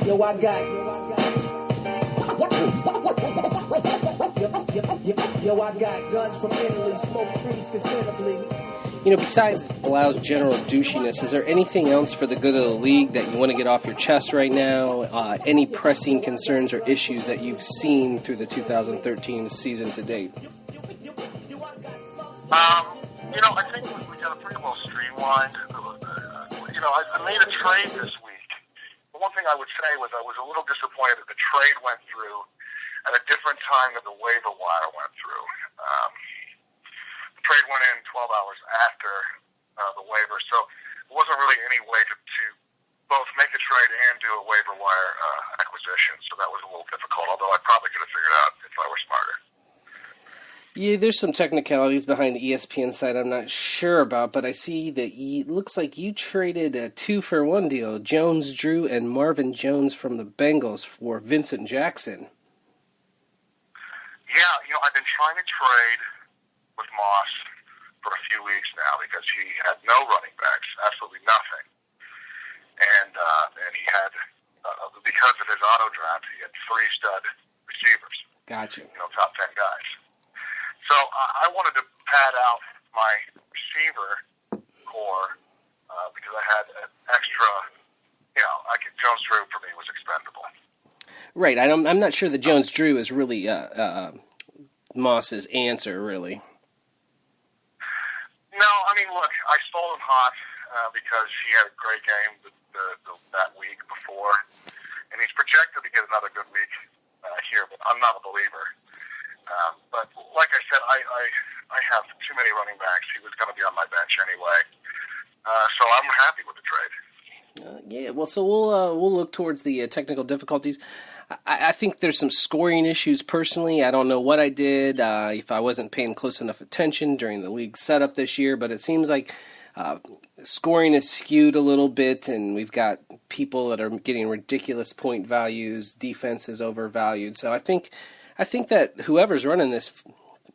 Yo, I got. Yo, I got guns from Italy, smoke trees considerably. You know, besides Blau's general douchiness, is there anything else for the good of the league that you want to get off your chest right now? Any pressing concerns or issues that you've seen through the 2013 season to date? I think we got a pretty well streamlined. I made a trade this week. The one thing I would say was I was a little disappointed that the trade went through at a different time than the waiver wire went through. The trade went in 12 hours after the waiver, so it wasn't really any way to both make a trade and do a waiver wire acquisition, so that was a little difficult, although I probably could have figured it out if I were smarter. Yeah, there's some technicalities behind the ESPN site I'm not sure about, but I see that it looks like you traded a 2-for-1 deal, Jones, Drew, and Marvin Jones from the Bengals for Vincent Jackson. Yeah, I've been trying to trade with Moss for a few weeks now because he had no running backs, absolutely nothing. And he had, because of his auto draft, he had 3 stud receivers. Gotcha. Top 10 guys. So I wanted to pad out my receiver core because I had an extra, Jones Drew for me was expendable. Right. I'm not sure that Jones Drew is really Moss's answer, really. No, look, I stole him hot because he had a great game that week before, and he's projected to get another good week here, but I'm not a believer. But like I said, I have too many running backs. He was going to be on my bench anyway, so I'm happy with the trade. So we'll look towards the technical difficulties. I think there's some scoring issues personally. I don't know what I did, if I wasn't paying close enough attention during the league setup this year, but it seems like scoring is skewed a little bit, and we've got people that are getting ridiculous point values. Defense is overvalued. So I think that whoever's running this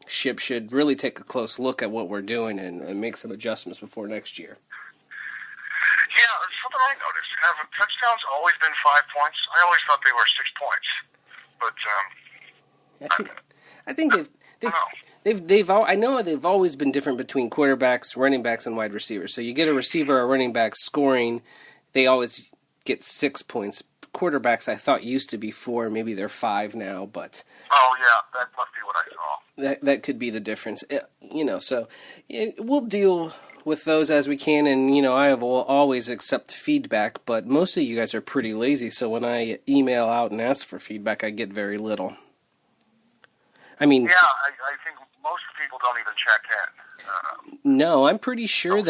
ship should really take a close look at what we're doing and make some adjustments before next year. Yeah, something I noticed. Have touchdowns always been 5 points? I always thought they were 6 points. But I think I know they've always been different between quarterbacks, running backs, and wide receivers. So you get a receiver or running back scoring, they always get 6 points. Quarterbacks I thought used to be 4, maybe they're 5 now, but oh yeah, that must be what I saw. That could be the difference. So we'll deal with those as we can, and I will always accept feedback, but most of you guys are pretty lazy, so when I email out and ask for feedback, I get very little. I think most people don't even check in. No, I'm pretty sure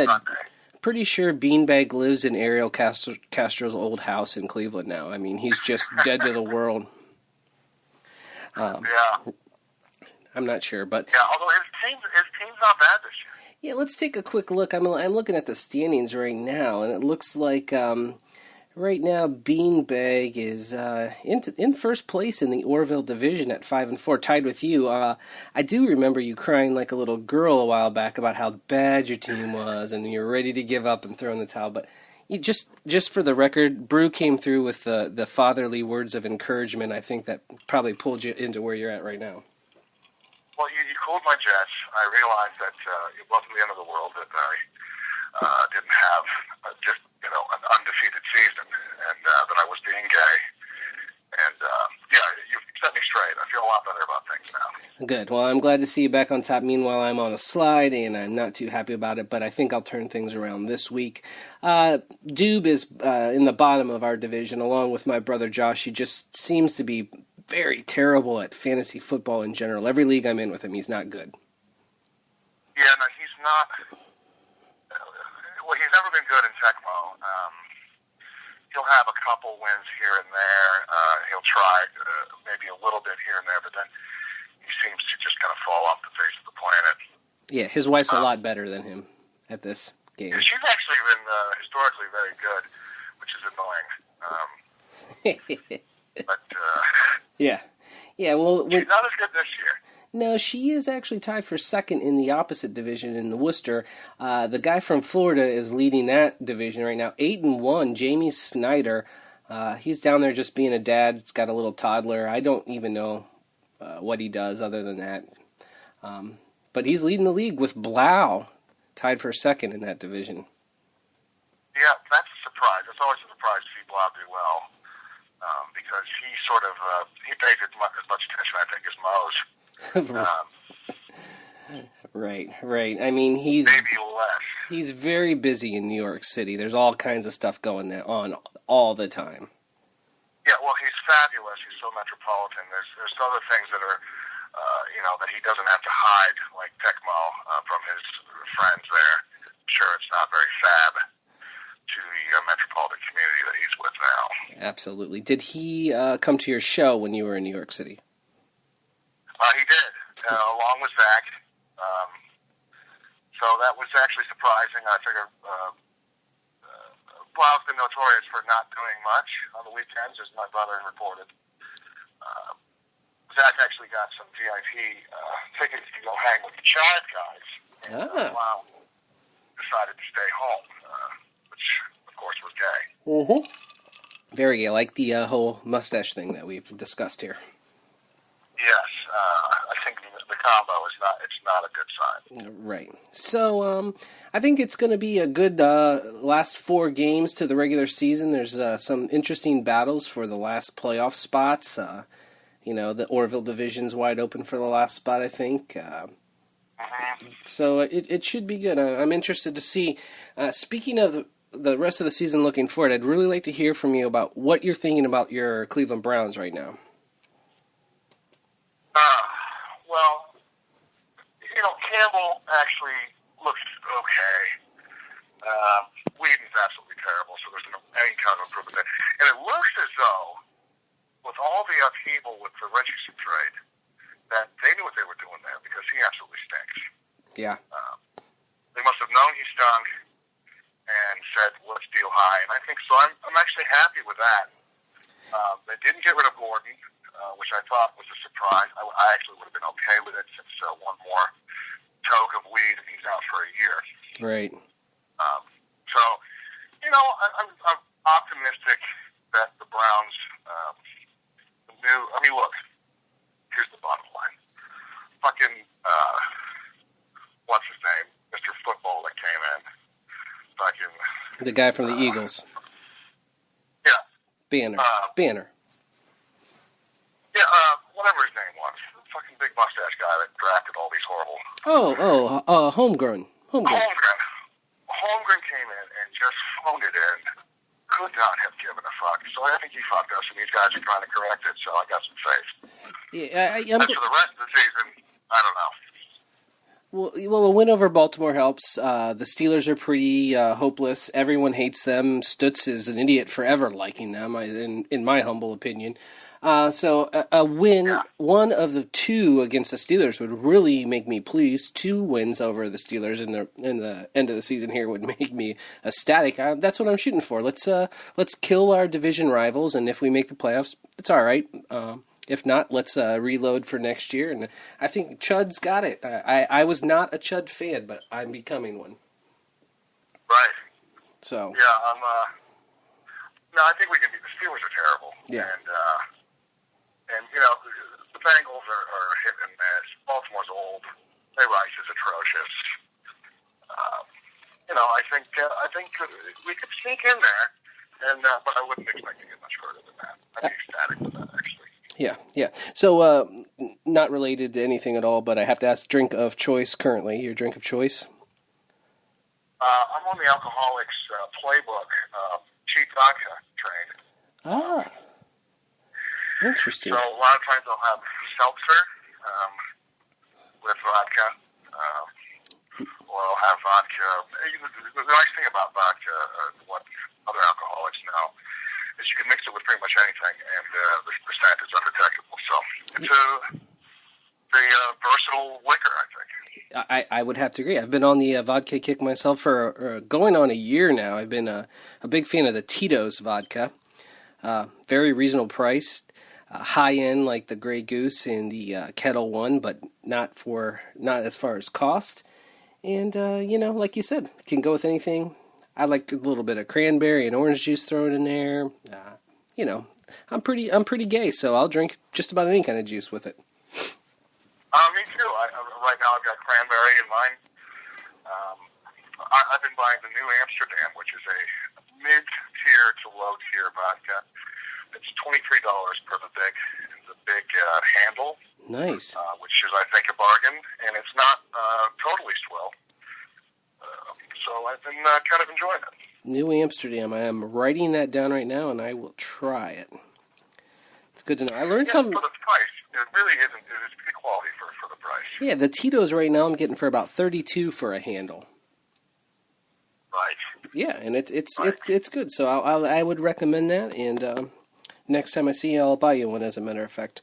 Beanbag lives in Ariel Castro's old house in Cleveland now. He's just dead to the world. I'm not sure, but although his team's not bad this year. Yeah, let's take a quick look. I'm looking at the standings right now, and it looks like right now Beanbag is in first place in the Orville division at 5-4, tied with you. I do remember you crying like a little girl a while back about how bad your team was, and you were ready to give up and throw in the towel. But you just for the record, Brew came through with the fatherly words of encouragement. I think that probably pulled you into where you're at right now. Well, you cooled my jets. I realized that it wasn't the end of the world that I didn't have just an undefeated season, and that I was being gay. And you've set me straight. I feel a lot better about things now. Good. Well, I'm glad to see you back on top. Meanwhile, I'm on a slide, and I'm not too happy about it, but I think I'll turn things around this week. Doob is in the bottom of our division, along with my brother Josh. He just seems to be very terrible at fantasy football in general. Every league I'm in with him, he's not good. Yeah, no, he's not. Well, he's never been good in Tecmo. He'll have a couple wins here and there. He'll try maybe a little bit here and there, but then he seems to just kind of fall off the face of the planet. Yeah, his wife's a lot better than him at this game. She's actually been historically very good, which is annoying. But yeah. Well, she's not as good this year. No, she is actually tied for second in the opposite division in the Worcester. The guy from Florida is leading that division right now, 8-1. Jamie Snyder, he's down there just being a dad. He's got a little toddler. I don't even know what he does other than that. But he's leading the league with Blau tied for second in that division. Yeah, that's a surprise. It's always a surprise to see Blau do well because he sort of he pays as much attention, I think, as Moe's. Right. I mean, he's maybe less. He's very busy in New York City. There's all kinds of stuff going on all the time. Yeah, well, he's fabulous. He's so metropolitan. There's other things that are, that he doesn't have to hide, like Tecmo from his friends there. I'm sure it's not very fab to the metropolitan community that he's with now. Absolutely. Did he come to your show when you were in New York City? He did, along with Zach. So that was actually surprising. I figured Blau's been notorious for not doing much on the weekends, as my brother reported. Zach actually got some VIP tickets to go hang with the Chive guys. And Blau decided to stay home, which, of course, was gay. Mm-hmm. Very gay, like the whole mustache thing that we've discussed here. Yes, I think the combo is not a good sign. Right. So, I think it's going to be a good last 4 games to the regular season. There's some interesting battles for the last playoff spots. The Orville division's wide open for the last spot, I think. So it should be good. I'm interested to see. Speaking of the rest of the season looking forward, I'd really like to hear from you about what you're thinking about your Cleveland Browns right now. Well, Campbell actually looks okay. Whedon's absolutely terrible, so there's any kind of improvement there. And it looks as though, with all the upheaval with the Richardson trade, that they knew what they were doing there because he absolutely stinks. Yeah. They must have known he stunk and said, let's deal high. And I think so. I'm actually happy with that. They didn't get rid of Gordon, which I thought was a surprise. I actually would have been okay with it since one more toke of weed and he's out for a year. Right. So, I'm optimistic that the Browns look, here's the bottom line. Fucking, what's his name? Mr. Football that came in. Fucking... The guy from the Eagles. Yeah. Banner. Yeah, whatever his name was. The fucking big mustache guy that drafted all these horrible... Holmgren. Holmgren came in and just phoned it in. Could not have given a fuck. So I think he fucked us, and these guys are trying to correct it, so I got some faith. Yeah, As for the rest of the season, I don't know. Well, a win over Baltimore helps. The Steelers are pretty hopeless. Everyone hates them. Stutz is an idiot forever liking them, in my humble opinion. So a win, one of the 2 against the Steelers would really make me pleased. 2 wins over the Steelers in the end of the season here would make me ecstatic. That's what I'm shooting for. Let's kill our division rivals, and if we make the playoffs, it's all right. If not, let's reload for next year. And I think Chud's got it. I was not a Chud fan, but I'm becoming one. Right. So. Yeah, no, I think we can beat the Steelers are terrible. Yeah. And the Bengals are hit and miss. Baltimore's old. Ray Rice is atrocious. I think we could sneak in there, but I wouldn't expect to get much further than that. I'd be ecstatic with that, actually. Yeah. So, not related to anything at all, but I have to ask, drink of choice currently. Your drink of choice? I'm on the Alcoholics Playbook cheap vodka train. Interesting. So a lot of times I'll have seltzer with vodka, or I'll have vodka. The nice thing about vodka, what other alcoholics know, is you can mix it with pretty much anything, and the percent is undetectable. So it's a very versatile liquor, I think. I would have to agree. I've been on the vodka kick myself for going on a year now. I've been a big fan of the Tito's vodka. Very reasonable price. high end like the Grey Goose and the Kettle One, but not as far as cost. And like you said, it can go with anything. I like a little bit of cranberry and orange juice thrown in there. I'm pretty gay, so I'll drink just about any kind of juice with it. Me too. Right now I've got cranberry in mine. I've been buying the New Amsterdam, which is a mid-tier to low-tier vodka. It's $23 per the big handle. Nice. Which is, I think, a bargain, and it's not totally swill. So I've been kind of enjoying it. New Amsterdam. I am writing that down right now, and I will try it. It's good to know. I learned something. For the price, it really isn't. It's good quality for the price. Yeah, the Tito's right now I'm getting for about $32 for a handle. Right. Yeah, and it's good. So I would recommend that. And next time I see you, I'll buy you one. As a matter of fact.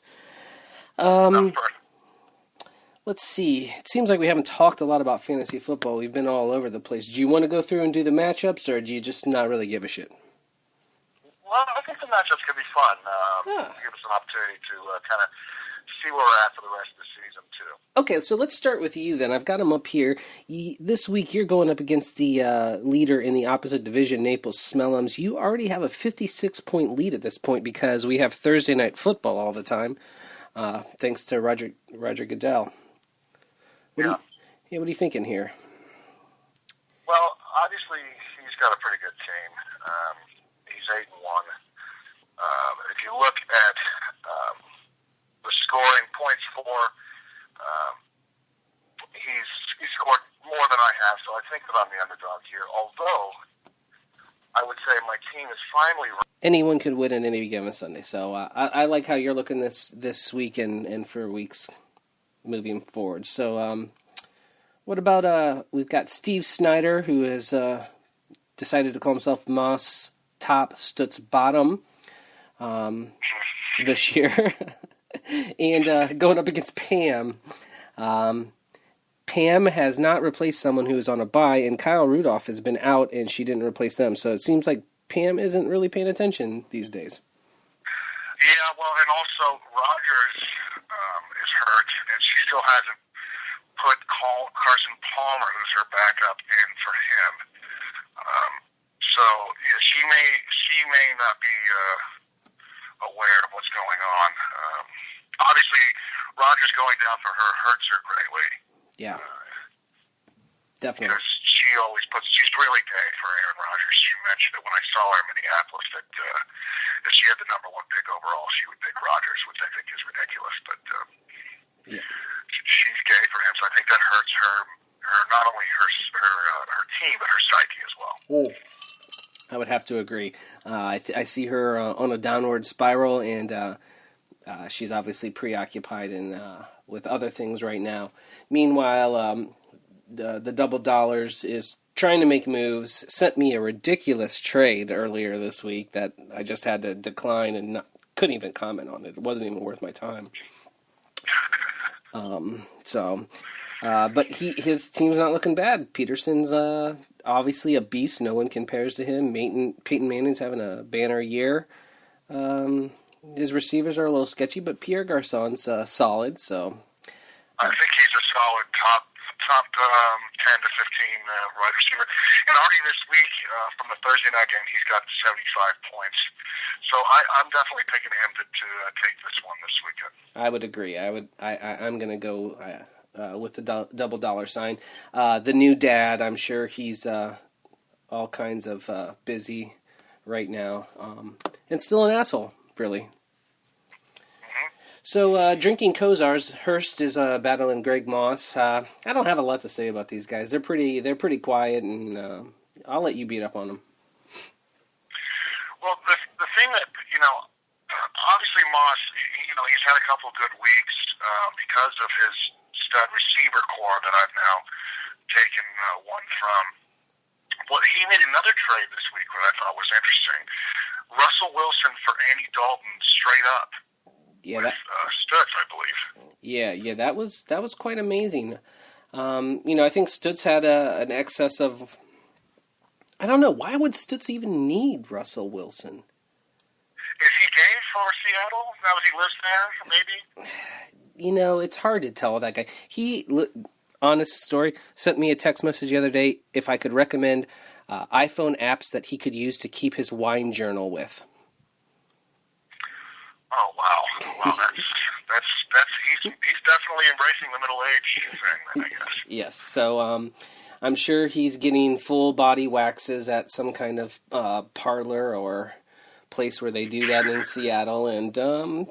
Let's see. It seems like we haven't talked a lot about fantasy football. We've been all over the place. Do you want to go through and do the matchups, or do you just not really give a shit? Well, I think the matchups could be fun. Give us an opportunity to kind of see where we're at for the rest of the season, too. Okay, so let's start with you then. I've got them up here. This week, you're going up against the leader in the opposite division, Naples Smellums. You already have a 56-point lead at this point because we have Thursday night football all the time, thanks to Roger Goodell. What are you thinking here? Well, obviously, he's got a pretty good team. He's 8-1. If you look at the scoring points for, he's scored more than I have, so I think that I'm the underdog here. Although, I would say my team is finally... Anyone could win on any given Sunday, so I like how you're looking this week and for weeks moving forward. So, what about, we've got Steve Snyder, who has decided to call himself Moss Top, Stutz Bottom this year. And going up against Pam. Pam has not replaced someone who is on a bye, and Kyle Rudolph has been out, and she didn't replace them. So it seems like Pam isn't really paying attention these days. Yeah, well, and also Rogers is hurt, and she still hasn't put Carson Palmer, who's her backup, in for him. So yeah, she may not be aware of what's going on. Obviously, Rogers going down for her hurts her greatly. Yeah, definitely. Because she's really gay for Aaron Rodgers. She mentioned it when I saw her in Minneapolis that if she had the number 1 pick overall, she would pick Rodgers, which I think is ridiculous. But she's gay for him, so I think that hurts her not only her team, but her psyche as well. Oh, I would have to agree. I see her on a downward spiral, and she's obviously preoccupied with other things right now. Meanwhile, the Double Dollars is trying to make moves. Sent me a ridiculous trade earlier this week that I just had to decline and couldn't even comment on it. It wasn't even worth my time. But his team's not looking bad. Peterson's obviously a beast. No one compares to him. Peyton Manning's having a banner year. His receivers are a little sketchy, but Pierre Garçon's solid. So I think he's a solid top 10 to 15 wide receiver. And already this week, from the Thursday night game, he's got 75 points. So I'm definitely picking him to take this one this weekend. I would agree. I'm going to go with the double dollar sign. The new dad, I'm sure he's all kinds of busy right now, and still an asshole, really. So, drinking Kozars, Hurst is battling Greg Moss. I don't have a lot to say about these guys. They're pretty quiet, and I'll let you beat up on them. Well, the thing that, obviously Moss, he's had a couple good weeks because of his stud receiver core that I've now taken one from. Well, he made another trade this week that I thought was interesting. Russell Wilson for Andy Dalton straight up. Yeah, with Stutz, I believe. Yeah, that was quite amazing. I think Stutz had an excess of. I don't know, why would Stutz even need Russell Wilson? Is he gay over Seattle now that he lives there, maybe? You know, it's hard to tell that guy. Honest story, sent me a text message the other day if I could recommend iPhone apps that he could use to keep his wine journal with. Oh, wow. Wow, he's definitely embracing the middle age thing, I guess. Yes, so I'm sure he's getting full body waxes at some kind of parlor or place where they do that in Seattle, and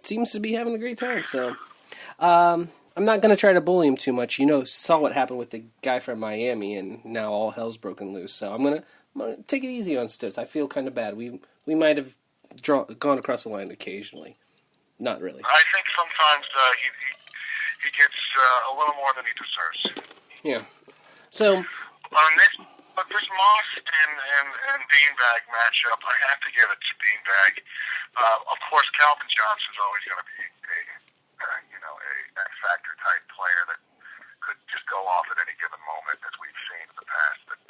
seems to be having a great time. So I'm not going to try to bully him too much. You know, saw what happened with the guy from Miami, and now all hell's broken loose. So I'm gonna take it easy on Stutz. I feel kind of bad. We might have gone across the line occasionally. Not really. I think sometimes he gets a little more than he deserves. Yeah. So But this Moss and Beanbag matchup, I have to give it to Beanbag. Of course, Calvin Johnson's always going to be a X Factor type player that could just go off at any given moment, as we've seen in the past. But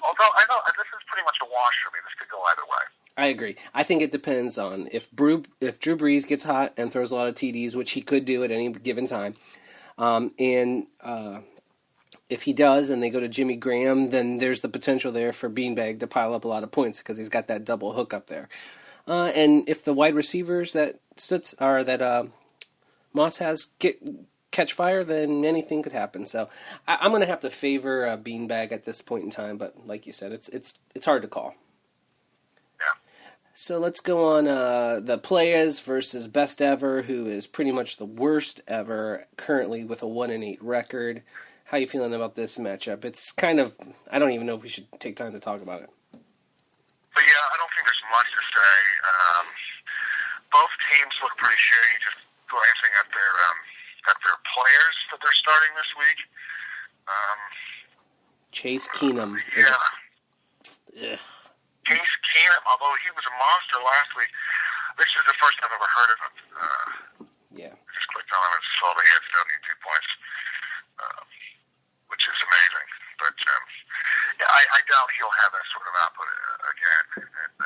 although I know this is pretty much a wash for me, this could go either way. I agree. I think it depends on if Drew Brees gets hot and throws a lot of TDs, which he could do at any given time. And if he does and they go to Jimmy Graham, then there's the potential there for Beanbag to pile up a lot of points because he's got that double hook up there. And if the wide receivers that Moss has catch fire, then anything could happen. So I'm going to have to favor Beanbag at this point in time. But like you said, it's hard to call. So let's go on the Players versus Best Ever, who is pretty much the worst ever currently with a 1-8 record. How are you feeling about this matchup? It's kind of, I don't even know if we should take time to talk about it. But yeah, I don't think there's much to say. Both teams look pretty shitty just glancing at their players that they're starting this week. Chase Keenum. Yeah. Case Keenum, although he was a monster last week, this is the first I've ever heard of him. Yeah. I just clicked on him and saw that he had 72 points, which is amazing. But yeah, I doubt he'll have that sort of output again. And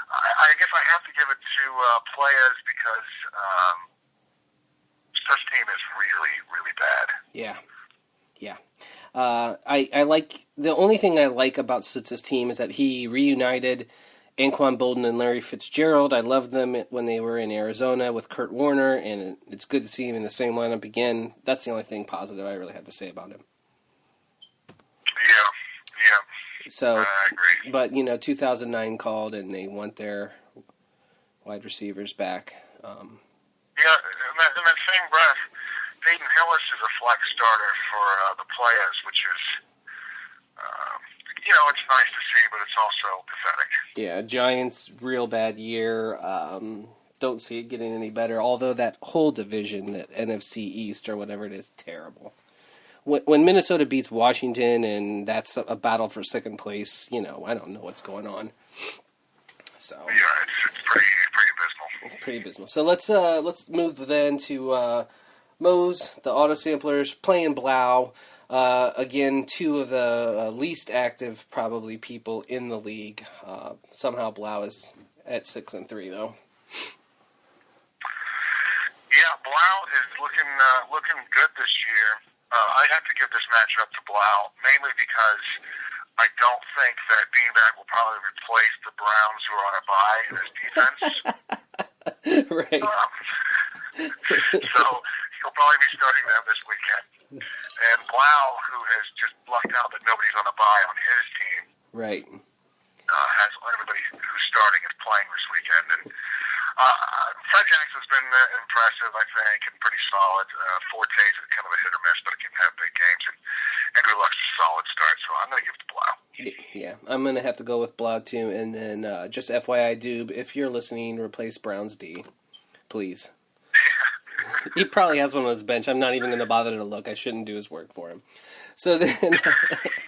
I guess I have to give it to Players because this team is really, really bad. Yeah. Yeah. I like the only thing I like about Stutz's team is that he reunited Anquan Bolden and Larry Fitzgerald. I loved them when they were in Arizona with Kurt Warner, and it's good to see him in the same lineup again. That's the only thing positive I really have to say about him. Yeah. So, I agree. but 2009 called and they want their wide receivers back. Yeah, in that same breath, Peyton Hillis is a flex starter for the Players, which is, it's nice to see, but it's also pathetic. Yeah, Giants, real bad year. Don't see it getting any better, although that whole division, that NFC East or whatever it is, terrible. When Minnesota beats Washington and that's a battle for second place, I don't know what's going on. So yeah, it's pretty abysmal. Pretty abysmal. So let's move then to Moe's, the auto samplers, playing Blau. Again, two of the least active, probably, people in the league. Somehow Blau is at 6-3, though. Yeah, Blau is looking good this year. I have to give this matchup to Blau, mainly because I don't think that Beanbag will probably replace the Browns who are on a bye in his defense. Right. So he'll probably be starting them this weekend. And Blau, who has just lucked out that nobody's on a bye on his team, right, has everybody who's starting is playing this weekend. And Fred Jackson's been impressive, I think, and pretty solid. Forte's kind of a hit or miss, but it can have big games. And Andrew Luck's a solid start, so I'm going to give it to Blau. Yeah, I'm going to have to go with Blau, too. And then just FYI, Doob, if you're listening, replace Brown's D, please. He probably has one on his bench. I'm not even going to bother to look. I shouldn't do his work for him. So then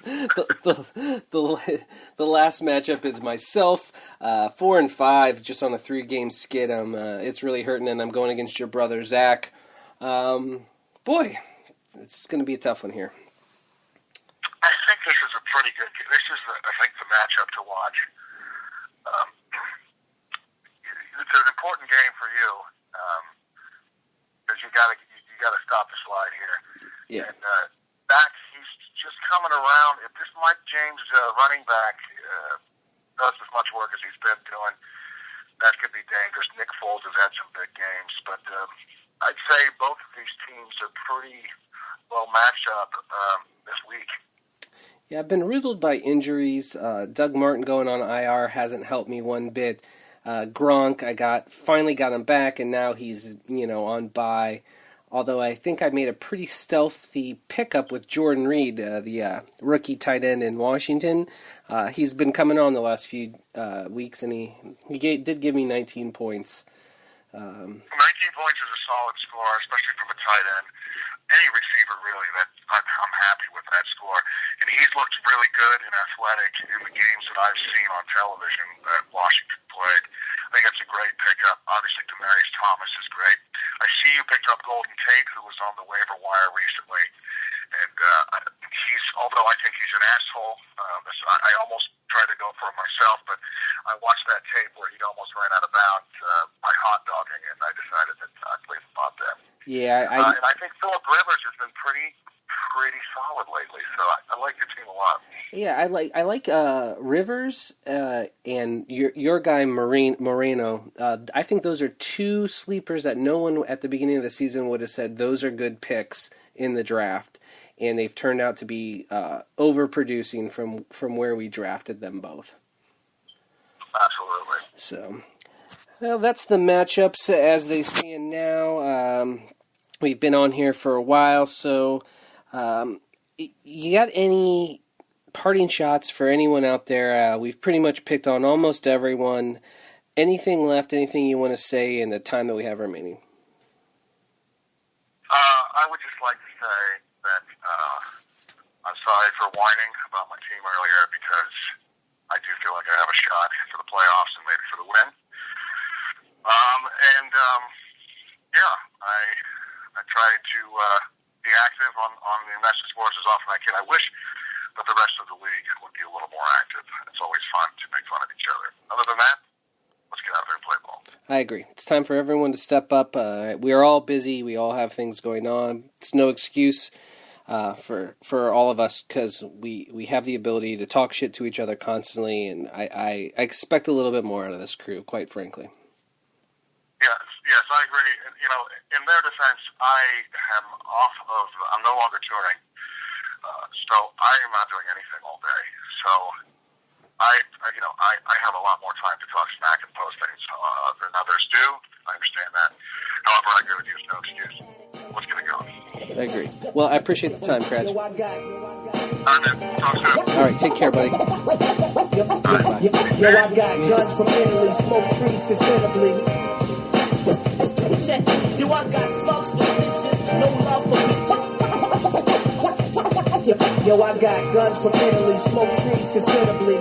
the last matchup is myself, 4-5, just on a 3-game skid. It's really hurting, and I'm going against your brother, Zach. Boy, it's going to be a tough one here. I think this is a pretty good. This is, I think, the matchup to watch. it's an important game for you because you got to stop the slide here. Yeah. And back, he's just coming around. If this Mike James running back does as much work as he's been doing, that could be dangerous. Nick Foles has had some big games, but I'd say both of these teams are pretty well matched up this week. Yeah, I've been riddled by injuries. Doug Martin going on IR hasn't helped me one bit. Gronk, finally got him back, and now he's on bye. Although I think I made a pretty stealthy pickup with Jordan Reed, the rookie tight end in Washington. He's been coming on the last few weeks, and he did give me 19 points. 19 points is a solid score, especially from a tight end. Any receiver, really, that I'm happy with that score. And he's looked really good and athletic in the games that I've seen on television that Washington played. I think that's a great pickup. Obviously, Demaryius Thomas is great. I see you picked up Golden Tate, who was on the waiver wire recently. And although I think he's an asshole, I almost tried to go for him myself, but I watched that tape where he almost ran out of bounds by hot dogging, and I decided that I'd leave him out there. Yeah, and I think Phillip Rivers has been pretty solid lately, so I like the team a lot. Yeah, I like Rivers and your guy Moreno. I think those are two sleepers that no one at the beginning of the season would have said those are good picks in the draft, and they've turned out to be overproducing from where we drafted them both. Absolutely. So, well, that's the matchups as they stand now. We've been on here for a while, so you got any parting shots for anyone out there? We've pretty much picked on almost everyone. Anything left? Anything you want to say in the time that we have remaining? I would just like to say that I'm sorry for whining about my team earlier because I do feel like I have a shot for the playoffs and maybe for the win. I try to be active on the message boards as often as I can. I wish that the rest of the league would be a little more active. It's always fun to make fun of each other. Other than that, let's get out there and play ball. I agree. It's time for everyone to step up. We are all busy. We all have things going on. It's no excuse for all of us because we have the ability to talk shit to each other constantly, and I expect a little bit more out of this crew, quite frankly. Yes, I agree. And, in their defense, I'm no longer touring, so I am not doing anything all day. So I have a lot more time to talk smack and post things than others do. I understand that. However, I agree with you. It's no excuse. Let's get it going. I agree. Well, I appreciate the time, Cratch. All right, man. Talk soon. All right, take care, buddy. Bye. Yo, I got guns from Italy, smoke trees considerably. Yo, I got slugs for bitches, no love for bitches. Yo, I got guns from Italy, smoke trees considerably.